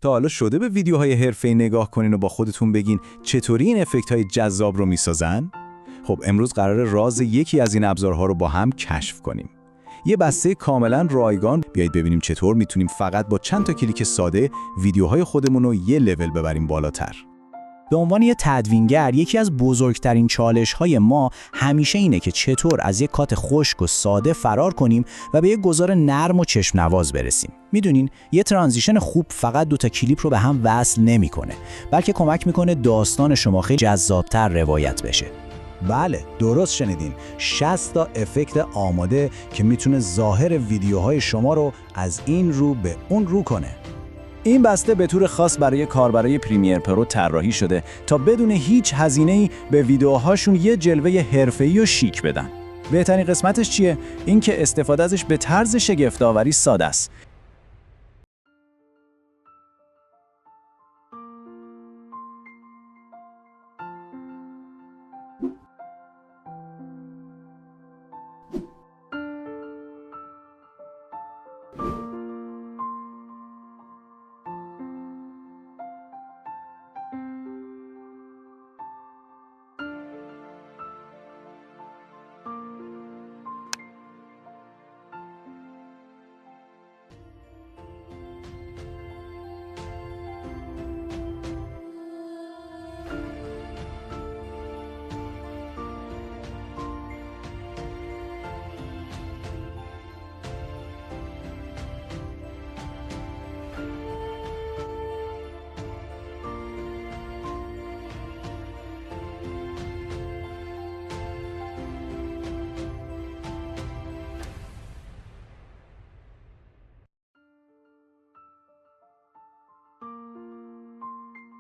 تا حالا شده به ویدیوهای حرفه‌ای نگاه کنین و با خودتون بگین چطوری این افکت‌های جذاب رو میسازن؟ خب امروز قراره راز یکی از این ابزارها رو با هم کشف کنیم. یه بسته کاملا رایگان. بیایید ببینیم چطور میتونیم فقط با چند تا کلیک ساده ویدیوهای خودمون رو یه لول ببریم بالاتر. به عنوان یه تدوینگر، یکی از بزرگترین چالش‌های ما همیشه اینه که چطور از یک کات خشک و ساده فرار کنیم و به یک گذار نرم و چشم نواز برسیم. میدونین یه ترنزیشن خوب فقط دوتا کلیپ رو به هم وصل نمی‌کنه، بلکه کمک می‌کنه داستان شما خیلی جذاب‌تر روایت بشه. بله، درست شنیدین. 60 تا افکت آماده که میتونه ظاهر ویدیوهای شما رو از این رو به اون رو کنه. این بسته به طور خاص برای کاربرای پریمیر پرو طراحی شده تا بدون هیچ هزینه‌ای به ویدیوهاشون یه جلوه حرفه‌ای و شیک بدن. بهترین قسمتش چیه؟ این که استفاده ازش به طرز شگفت‌آوری ساده است.